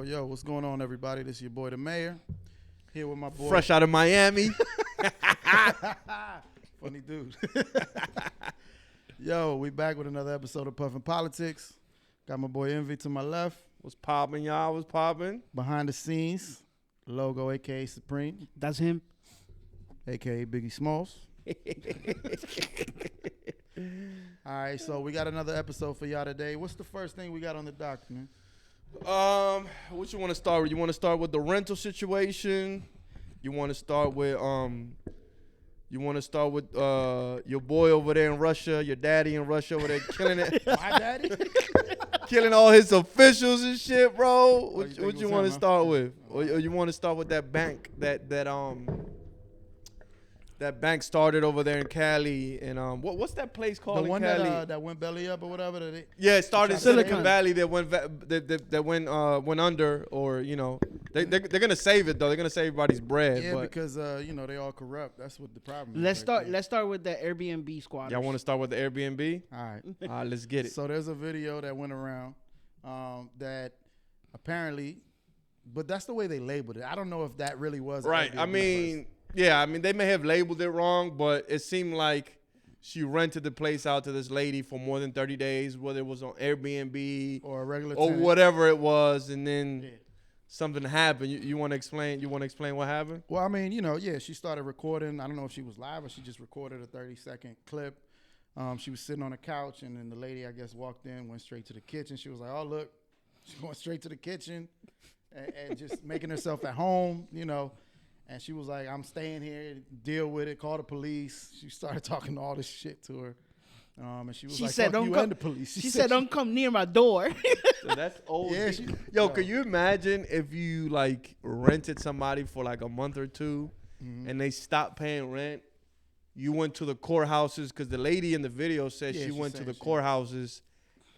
Yo, what's going on, everybody? This is your boy, the mayor. Here with my boy. Fresh out of Miami. Funny dude. Yo, we back with another episode of Puffin Politics. Got my boy MV to my left. What's popping, y'all? What's popping? Behind the scenes, Logo, a.k.a. Supreme. That's him. A.k.a. Biggie Smalls. All right, so we got another episode for y'all today. What's the first thing we got on the dock, man? What you want to start with? You want to start with the rental situation? You want to start with your boy over there in Russia, your daddy in Russia over there killing it. My daddy? Killing all his officials and shit, bro. Oh, What you want to start with? Or you want to start with that bank that bank started over there in Cali, and what's that place called? The one in Cali? that went belly up or whatever. It started in Silicon Silicon Valley. That went under, or they're gonna save it though. They're gonna save everybody's bread. Yeah, but because they all corrupt. That's what the problem is. Let's start with the Airbnb Squatters. y'all want to start with the Airbnb? All right. Let's get it. So there's a video that went around that apparently, but that's the way they labeled it. I don't know if that really was Right. Airbnb They may have labeled it wrong, but it seemed like she rented the place out to this lady for more than 30 days, whether it was on Airbnb or a regular or tenant. whatever it was, and then Yeah. something happened. You want to explain? You want to explain what happened? Well, I mean, she started recording. I don't know if she was live or she just recorded a 30-second clip. She was sitting on a couch, and then the lady, I guess, walked in, went straight to the kitchen. She was like, "Oh, look," she went straight to the kitchen and just making herself at home, And she was like, "I'm staying here, deal with it, call the police." She started talking all this shit to her. And she was like, said, "Fuck "Don't you come." and the police." She said, "Don't come near my door." So that's old. Yeah, Yo, could you imagine if you rented somebody for like a month or two, and they stopped paying rent? You went to the courthouses, because the lady in the video said she went to the courthouses,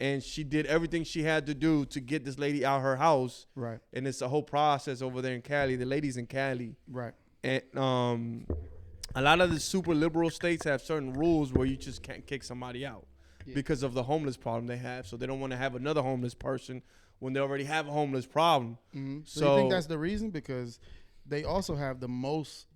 and she did everything she had to do to get this lady out her house. Right. And it's a whole process over there in Cali. The lady's in Cali. Right. And a lot of the super liberal states have certain rules where you just can't kick somebody out because of the homeless problem they have. So they don't want to have another homeless person when they already have a homeless problem. Mm-hmm. So you think that's the reason? Because they also have the most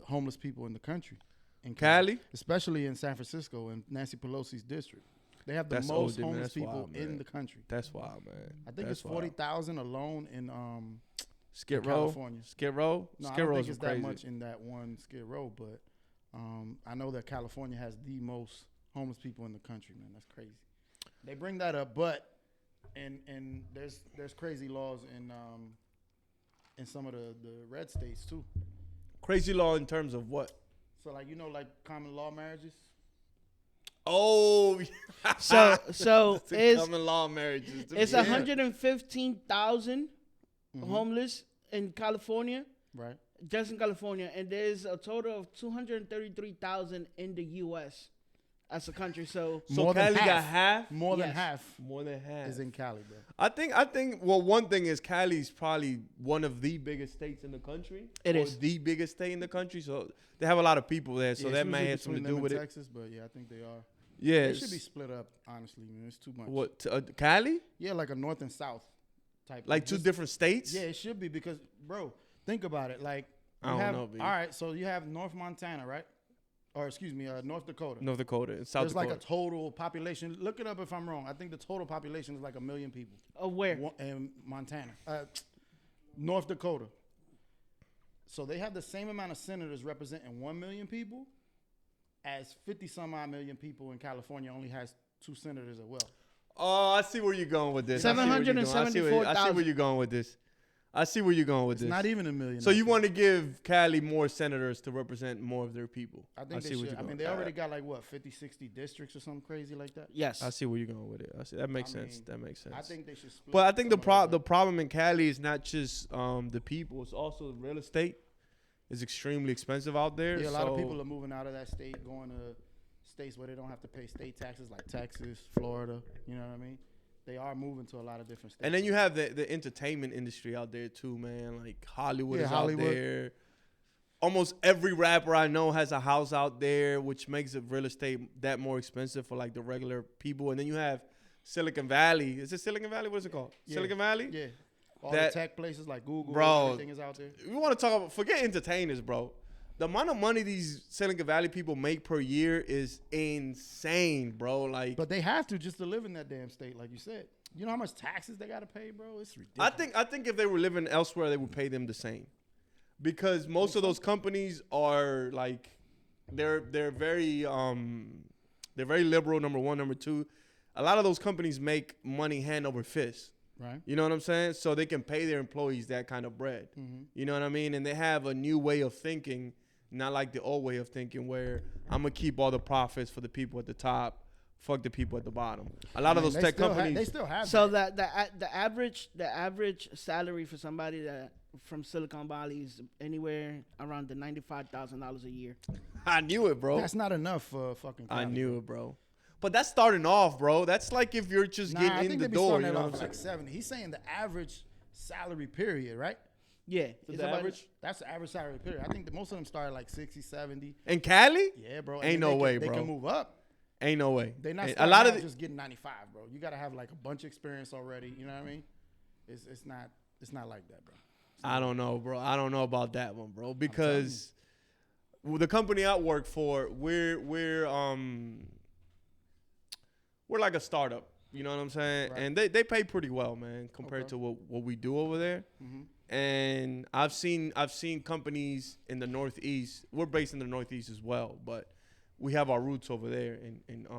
homeless people in the country. In Cali? Especially in San Francisco and Nancy Pelosi's district. They have the most homeless people in the country. That's wild, man. I think it's 40,000 alone in Skid Row, California. Skid Row. No, Skid I don't Row's think it's crazy. that much in that one Skid Row, but I know that California has the most homeless people in the country, man. That's crazy. They bring that up, but and there's crazy laws in some of the red states too. Crazy law in terms of what? So like common law marriages. Oh, so it's common law marriages. It's 115,000 homeless in California. Right. Just in California, and there's a total of 233,000 in the U.S. as a country. So More than Cali half. got half. More than Yes. half More than half is in Cali, bro. I think. Well, one thing is Cali's probably one of the biggest states in the country. It or is the biggest state in the country. So they have a lot of people there. So that may have something to do with it. Texas, but yeah, I think they are. Yeah, They should be split up. Honestly, man, it's too much. What Cali? Yeah, like a north and south type. Like two different states? Yeah, it should be because, bro, think about it. Like, I don't know, B. All right, so you have North Montana, right? Or excuse me, North Dakota. North Dakota and South There's Dakota. like a total population. Look it up if I'm wrong. I think the total population is like 1 million people. where? In Montana, North Dakota. So they have the same amount of senators representing 1 million people, as 50 some odd million people in California only has 2 senators as well. Oh, I see where you're going with this. 774,000. I see where you're going with this. It's not even 1 million. So you want to give Cali more senators to represent more of their people? I think they should. I mean, they already got like 50, 60 districts or something crazy like that. Yes. I see where you're going with it. I see that makes sense. That makes sense. I think they should split. But I think the problem in Cali is not just the people; it's also real estate. It's extremely expensive out there. Yeah, a lot of people are moving out of that state, going to states where they don't have to pay state taxes, like Texas, Florida. You know what I mean? They are moving to a lot of different states. And then you have the entertainment industry out there too, man. Like Hollywood is Hollywood. out there. Almost every rapper I know has a house out there, which makes the real estate that more expensive for like the regular people. And then you have Silicon Valley. Is it Silicon Valley? What is it called? Yeah. Silicon Valley? Yeah. All the tech places like Google, bro, everything is out there. We want to talk about, forget entertainers, bro. The amount of money these Silicon Valley people make per year is insane, bro. Like, but they have to just to live in that damn state, like you said. You know how much taxes they got to pay, bro? It's ridiculous. I think if they were living elsewhere, they would pay them the same, because most of those companies are like, they're very liberal. Number one, number two, a lot of those companies make money hand over fist. Right. You know what I'm saying? So they can pay their employees that kind of bread. Mm-hmm. You know what I mean? And they have a new way of thinking, not like the old way of thinking where I'm going to keep all the profits for the people at the top, fuck the people at the bottom. A lot of those tech companies. They still have so that. the average salary for somebody that from Silicon Valley is anywhere around the $95,000 a year. I knew it, bro. That's not enough for fucking I knew it, bro. But that's starting off, bro. That's like if you're just getting in the door. You know what I'm like 70. He's saying the average salary period, right? Yeah. The average? That's the average salary period. I think that most of them start at like 60, 70. In Cali? Yeah, bro. Ain't no way, bro. They can move up. Ain't no way. They're not a lot of just getting 95, bro. You got to have like a bunch of experience already. You know what I mean? It's not like that, bro. I don't know, bro. I don't know about that one, bro. Because the company I work for, we're like a startup. You know what I'm saying? Right. And they pay pretty well, man, compared to what we do over there. Mm-hmm. And I've seen companies in the Northeast. We're based in the Northeast as well, but we have our roots over there in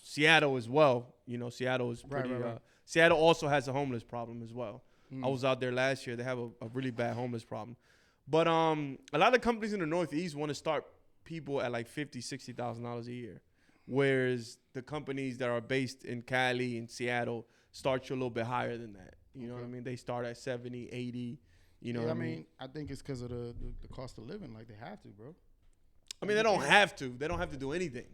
Seattle as well. You know, Seattle is pretty. Right. Seattle also has a homeless problem as well. I was out there last year. They have a really bad homeless problem. But a lot of companies in the Northeast want to start people at like $50,000, $60,000 a year, whereas the companies that are based in Cali and Seattle start you a little bit higher than that. You know what I mean? They start at 70, 80. You know what I mean? I think it's because of the cost of living. Like, they have to, bro. I mean, they don't have to. They don't have to do anything.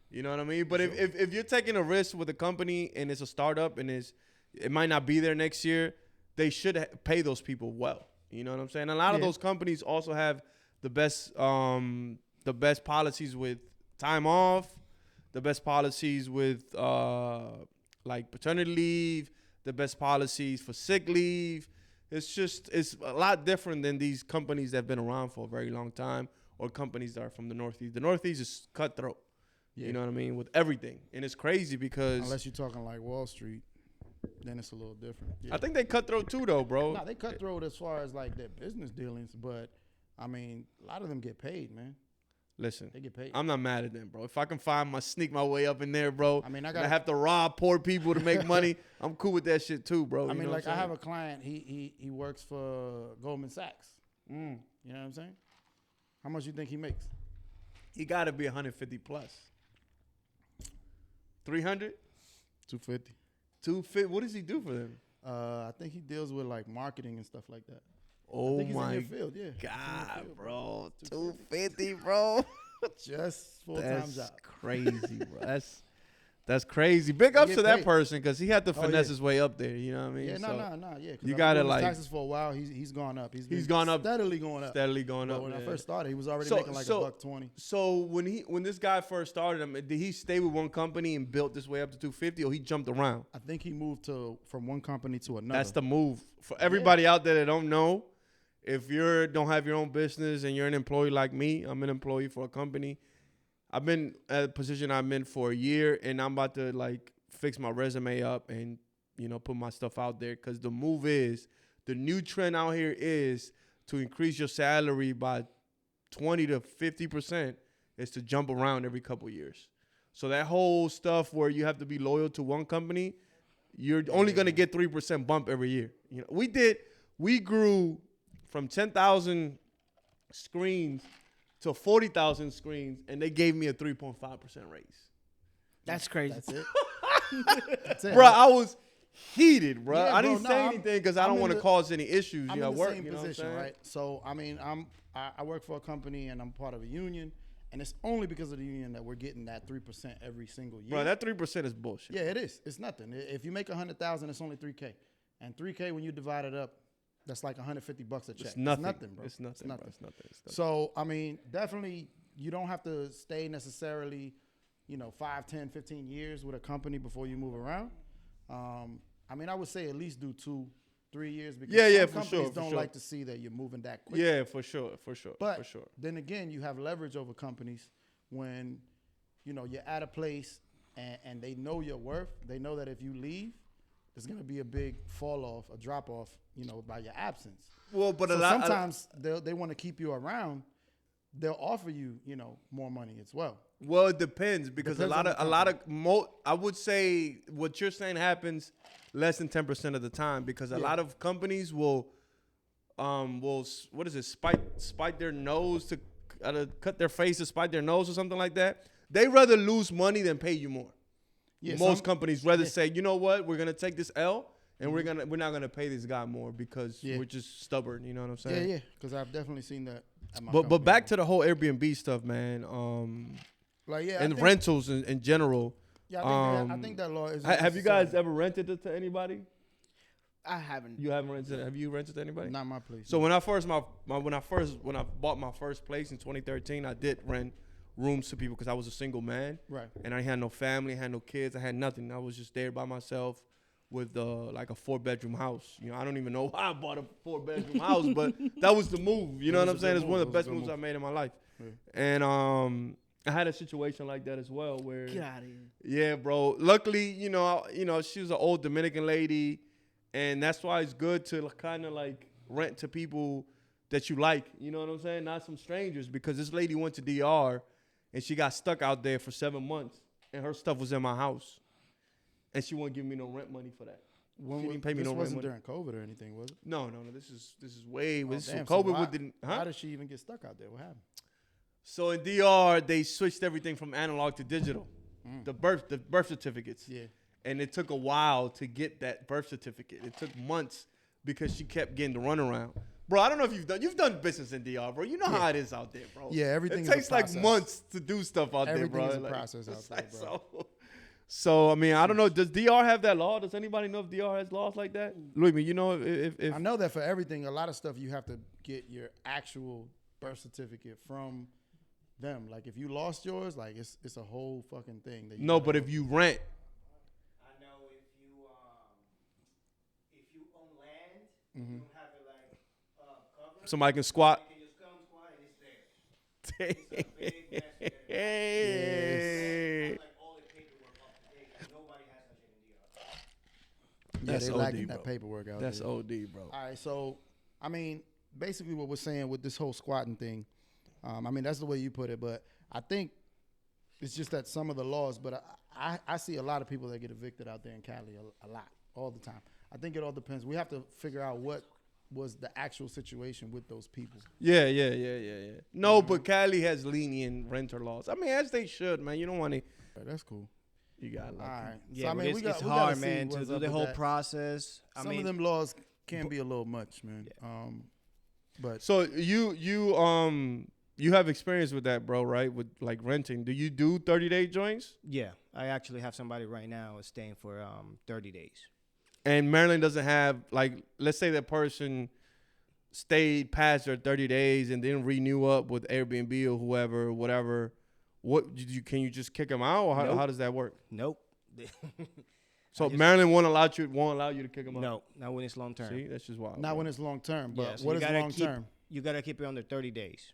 You know what I mean? But if you're taking a risk with a company and it's a startup and it might not be there next year, they should pay those people well. You know what I'm saying? A lot of those companies also have the best policies with time off, the best policies with like paternity leave, the best policies for sick leave. It's a lot different than these companies that have been around for a very long time or companies that are from the Northeast. The Northeast is cutthroat. Yeah. You know what I mean? With everything. And it's crazy because unless you're talking like Wall Street, then it's a little different. Yeah. I think they cutthroat too, though, bro. No, they cutthroat as far as like their business dealings, but I mean, a lot of them get paid, man. Listen, they get paid. I'm not mad at them, bro. If I can sneak my way up in there, bro. I mean, I have to rob poor people to make money. I'm cool with that shit too, bro. I mean, like I have a client. He works for Goldman Sachs. You know what I'm saying? How much you think he makes? He got to be 150 plus. 300? 250. 250. What does he do for them? I think he deals with like marketing and stuff like that. Oh my field, yeah. God, bro. 250, bro. Just full-time job. That's crazy, bro. That's crazy. Big ups to that person because he had to finesse his way up there. You know what I mean? Yeah, no. Yeah, you gotta like taxes for a while. He's gone up. He's gone up steadily going up. Steadily going up. When I first started, he was already making like $120. So when this guy first started, did he stay with one company and built this way up to 250, or he jumped around? I think he moved from one company to another. That's the move for everybody out there that don't know. If you don't have your own business and you're an employee like me, I'm an employee for a company. I've been at a position I'm in for a year, and I'm about to like fix my resume up and, you know, put my stuff out there. Because the new trend out here is to increase your salary by 20 to 50% is to jump around every couple of years. So that whole stuff where you have to be loyal to one company, you're only going to get 3% bump every year. You know, we grew from 10,000 screens to 40,000 screens, and they gave me a 3.5% raise. That's crazy. That's it. That's it. Bro, I was heated, bro. Yeah, I didn't say anything because I don't want to cause any issues. I'm at in the work, same position, right? So, I mean, I work for a company, and I'm part of a union, and it's only because of the union that we're getting that 3% every single year. Bro, that 3% is bullshit. Yeah, it is. It's nothing. If you make 100,000, it's only $3K, and $3K when you divide it up, that's like $150 a check. It's nothing, bro. It's nothing. It's nothing. So, I mean, definitely, you don't have to stay necessarily, 5, 10, 15 years with a company before you move around. I mean, I would say at least do 2 3 years because Yeah, some for companies sure, for don't sure. like to see that you're moving that quick. Yeah, for sure. But for sure. then again, you have leverage over companies when, you're at a place and they know your worth. They know that if you leave, there's going to be a big fall off, a drop off, by your absence. Well, but So sometimes they want to keep you around. They'll offer you, more money as well. Well, it depends because Depends I would say what you're saying happens less than 10% of the time because a lot of companies will what is it, spite their nose to cut their face to spite their nose or something like that. They rather lose money than pay you more. Yeah, Most companies rather say, you know what, we're gonna take this L and we're not gonna pay this guy more because we're just stubborn. You know what I'm saying? Yeah, because I've definitely seen that. At my But company. back to the whole Airbnb stuff, man. And rentals in general. Yeah, I think that law is. Have you guys ever rented it to anybody? I haven't. You haven't rented? Have you rented to anybody? Not my place. So when I bought my first place in 2013, I did rent rooms to people because I was a single man, right? And I had no family, had no kids, I had nothing. I was just there by myself with like a 4-bedroom house. I don't even know why I bought a 4-bedroom house, but that was the move. You know what I'm saying? It's one of the best moves I made in my life. Yeah. And I had a situation like that as well where Get out of here. Yeah, bro. Luckily, she was an old Dominican lady, and that's why it's good to kind of like rent to people that you like. You know what I'm saying? Not some strangers, because this lady went to DR and she got stuck out there for 7 months, and her stuff was in my house, and she wouldn't give me no rent money for that. She didn't pay me no rent money. This wasn't during COVID or anything, was it? No. This is way. This is damn. COVID. So why did she even get stuck out there? What happened? So in DR, they switched everything from analog to digital. The birth certificates. Yeah. And it took a while to get that birth certificate. It took months because she kept getting the runaround. Bro, I don't know if you've done business in DR, bro. You know how it is out there, bro. Yeah, everything it takes like months to do stuff out there, bro. Everything is a process out there, bro. So I mean, I don't know. Does DR have that law? Does anybody know if DR has laws like that? Louis, you know if I know that for everything, a lot of stuff you have to get your actual birth certificate from them. Like if you lost yours, like it's a whole fucking thing. That no, but if you rent. I know if you own land, you don't have it like covered. Somebody can squat. You can just come squat and it's there. It's a big mess to get it. Hey. Like all the paperwork up to date. Like nobody has that shit in DR. yeah, That's they OD, lacking bro. that paperwork out That's there. OD, bro. All right, so I mean, basically what we're saying with this whole squatting thing, I mean that's the way you put it, but I think it's just that some of the laws. But I see a lot of people that get evicted out there in Cali a lot, all the time. I think it all depends. We have to figure out what was the actual situation with those people. Yeah. No, but Cali has lenient renter laws. I mean, as they should, man. You don't want to. That's cool. You got All right. Yeah, so, I mean, it's we gotta hard, see man, to what's do up the with whole that. process. Some of them laws can be a little much, man. Yeah. But So you have experience with that, bro, right? With like renting. Do you do 30-day joints? Yeah, I actually have somebody right now staying for 30 days. And Maryland doesn't have, like, let's say that person stayed past their 30 days and didn't renew up with Airbnb or whoever, whatever. Can you just kick them out, or Nope. how does that work? Nope. So Maryland won't allow you to kick them out. No, not when it's long term. See, that's just wild. not bro. when it's long term. But Yeah, so what you is gotta long term? You gotta keep it under 30 days.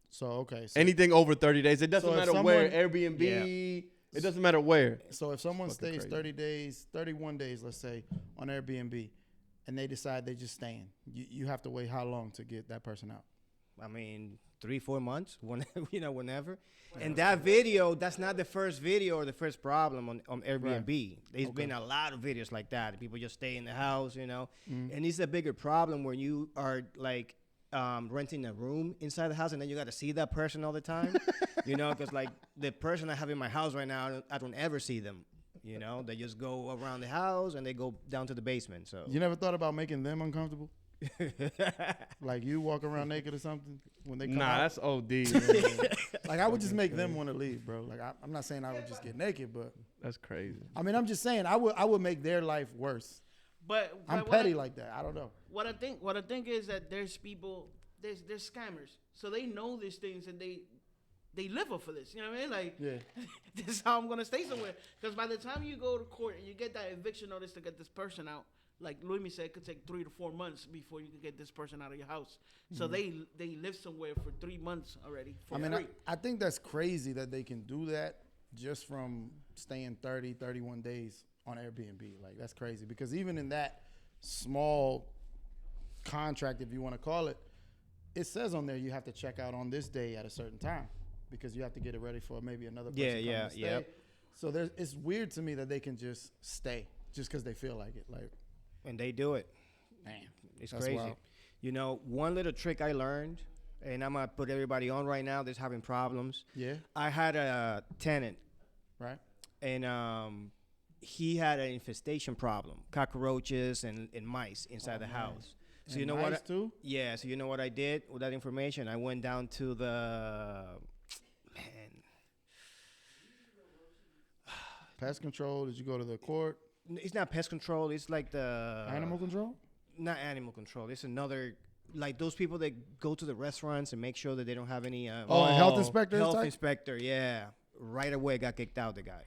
So okay. So, Anything over 30 days, it doesn't So if matter where. someone- Airbnb, it doesn't matter where. so if someone Fucking stays crazy. 30 days, 31 days, let's say, on Airbnb, and they decide they just staying, you have to wait how long to get that person out? I mean, 3-4 months, whenever. And that video, that's not the first video or the first problem on Airbnb. There's been a lot of videos like that. People just stay in the house, And it's a bigger problem where you are like renting a room inside the house and then you got to see that person all the time, because like the person I have in my house right now, I don't ever see them. They just go around the house and they go down to the basement. So You never thought about making them uncomfortable? Like you walk around naked or something when they come out? That's OD, man. Like I would just make them want to leave, bro. Like I'm not saying I would just get naked, but That's crazy. I mean I'm just saying I would make their life worse. But I'm petty like that. I don't know. What I think is that there's people, there's scammers, so they know these things and they live off of this. You know what I mean? Like, Yeah. this is how I'm gonna stay somewhere. Because by the time you go to court and you get that eviction notice to get this person out, like Luis said, it could take 3 to 4 months before you can get this person out of your house. So they live somewhere for 3 months already for free. I think that's crazy that they can do that just from staying 30, 31 days on Airbnb. Like, that's crazy, because even in that small contract, if you want to call it, it says on there you have to check out on this day at a certain time, because you have to get it ready for maybe another person coming to stay. Yep. So it's weird to me that they can just stay just because they feel like it. Like, And they do it. damn, It's that's crazy. wild. You know, one little trick I learned, and I'm going to put everybody on right now that's having problems. Yeah, I had a tenant, right. and he had an infestation problem, cockroaches and mice inside the house. So And you know mice what? too? Yeah. So you know what I did with that information? I went down to the Pest Control. Did you go to the court? It's not pest control. It's like the Animal control? Not animal control. It's another, like those people that go to the restaurants and make sure that they don't have any. A health inspector. Health type? inspector. Yeah. Right away got kicked out. The guy.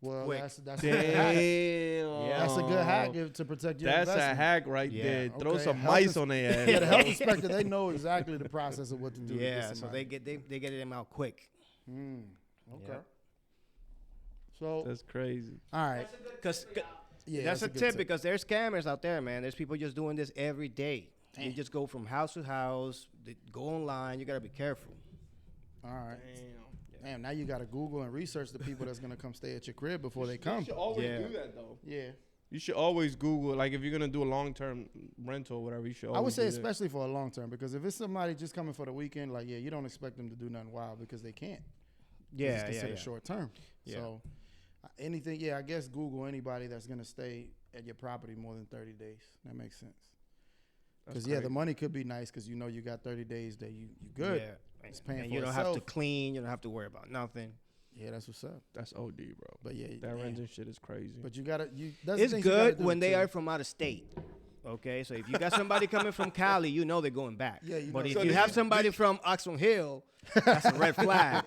Well, Quick. that's a good hack. Damn. That's a good hack to protect your That's investment. a hack right Yeah. there. Throw Okay, some health mice ins- on their ass. Yeah, the health inspector, they know exactly the process of what to do. to Yeah. get So somebody. they get him out quick. Okay. Yeah. So, That's crazy. all right. Cause Yeah, that's a good tip, because there's scammers out there, man. There's people just doing this every day. You just go from house to house. They go online. You gotta be careful. All right. Damn, now you got to Google and research the people that's going to come stay at your crib before they come. You should always Yeah. do that, though. Yeah. You should always Google, like, if you're going to do a long-term rental or whatever, you should always I would say do that. especially for a long term, because if it's somebody just coming for the weekend, like, yeah, you don't expect them to do nothing wild because they can't. Yeah, It's yeah, considered yeah. short term. Yeah. So anything, I guess Google anybody that's going to stay at your property more than 30 days. That makes sense. Because, That's the crazy. money could be nice because you know you got 30 days that you good. Yeah. It's paying And for you don't have to itself. clean. You don't have to worry about nothing. Yeah, that's what's up. That's OD, bro. But yeah, That man. renting shit is crazy. But you gotta that's the It's things you gotta good do when they too. are from out of state. Okay, so if you got somebody coming from Cali, you know they're going back. Yeah, you but know. if So you did have you- somebody from Oxon Hill, that's a red flag.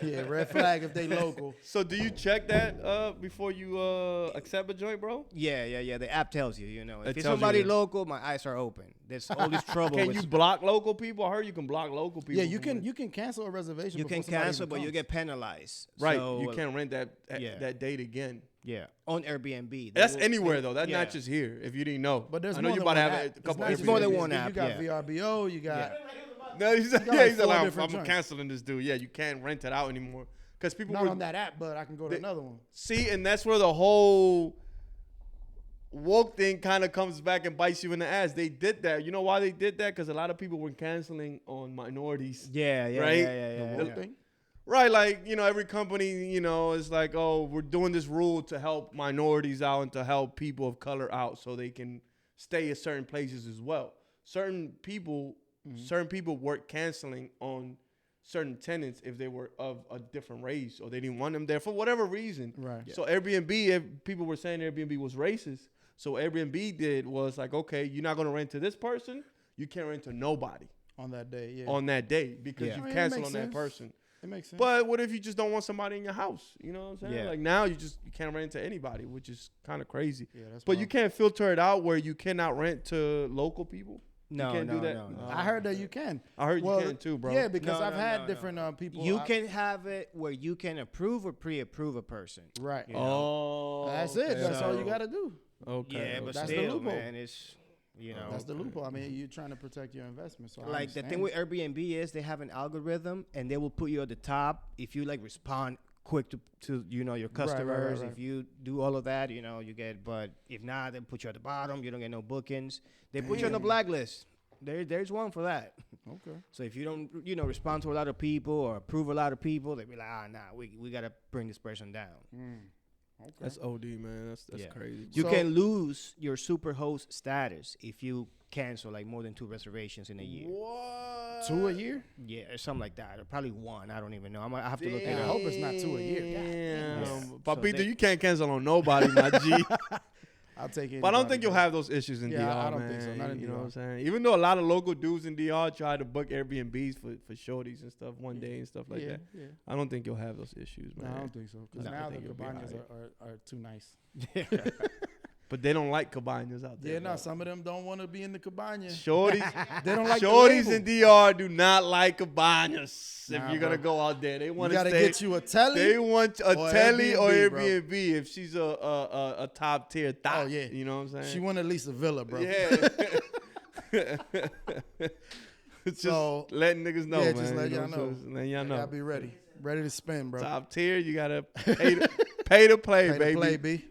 Yeah, red flag if they local. So do you check that before you accept a joint, bro? Yeah. The app tells you, you know. It If it's tells you somebody that. local, my eyes are open. There's all this trouble. Can with you block local people? I heard you can block local people. Yeah, you from can cancel a reservation. you before can somebody cancel, even but you comes. get penalized. Right, So, you can't rent that yeah. that date again. Yeah, on Airbnb. They That's will- anywhere though. That's yeah. not just here. If you didn't know, But there's I know more you than about to one have app. a It's couple. not It's just more than Airbnb. one app, You got yeah. VRBO. You got No, he's like, got yeah, like he's four like, different I'm joints. canceling this dude. Yeah, you can't rent it out anymore because people not would on that app, but I can go to another one. see, and that's where the whole woke thing kind of comes back and bites you in the ass. They did that. You know why they did that? Because a lot of people were canceling on minorities. Yeah, Right? yeah. Woke thing. Right, like, you know, every company, you know, is like, oh, we're doing this rule to help minorities out and to help people of color out so they can stay at certain places as well. Certain people weren't canceling on certain tenants if they were of a different race or they didn't want them there for whatever reason. Right. So Airbnb, if people were saying Airbnb was racist, so Airbnb did was like, okay, you're not going to rent to this person. You can't rent to nobody On that day, yeah. on that day because Yeah. you I mean, it canceled makes on that sense. person. It makes sense. But what if you just don't want somebody in your house? You know what I'm saying? Yeah. Like now you can't rent to anybody, which is kind of crazy. yeah, that's But you wild. can't filter it out where you cannot rent to local people. No, can't do no, that? no, no. I heard that you can. I heard Well, you can too, bro. Yeah, because No, I've no, had no, different people. You can have it where you can approve or pre-approve a person. Right. Yeah. Oh, That's it. okay. That's all you So- got to do. Okay. Yeah, but That's the still, loophole. man, it's That's the loophole. I mean, you're trying to protect your investment. So I like the understand. thing with Airbnb is they have an algorithm and they will put you at the top if you like respond quick to your customers. right. If you do all of that, you get. But if not, they put you at the bottom. You don't get no bookings. They put you on the blacklist. There's one for that. Okay. So if you don't respond to a lot of people or approve a lot of people, they be like, nah, we gotta bring this person down. Okay. That's OD, man. That's Yeah. crazy. You So- can lose your superhost status if you cancel like more than 2 reservations in a year. What? 2 a year? Yeah, or something like that. Or probably 1. I don't even know. I have to look it Damn. I up. hope it's not 2 a year. Damn. Yeah. Papito, So you can't cancel on nobody, my G. I'll take it. But I don't think you'll have those issues in Yeah, DR, I don't man. think so. Not in You know DR. what I'm saying? Even though a lot of local dudes in DR try to book Airbnbs for shorties and stuff one day and stuff like yeah, that. Yeah. I don't think you'll have those issues, No, man. I don't think so. Because No, I now the think you'll be cabanas alright. are too nice. But they don't like cabañas out there. Yeah, no, bro. some of them don't want to be in the cabana. Shorties, They don't like the shorties label. in DR do not like cabañas. Nah, If you're gonna bro. go out there, they You want to gotta stay. get you a telly. They want a or telly or Airbnb, bro. Airbnb if she's a top tier thought. Oh, yeah. You know what I'm saying? She want at least a villa, bro. Yeah. It's just So, letting niggas know, yeah, man. just let you y'all know. Just letting y'all You know. gotta be ready. Ready to spin, bro. Top tier, you gotta pay to play, Pay to baby. play, B.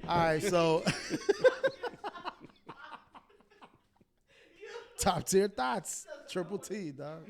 All right, so top tier thoughts. Triple T, dog.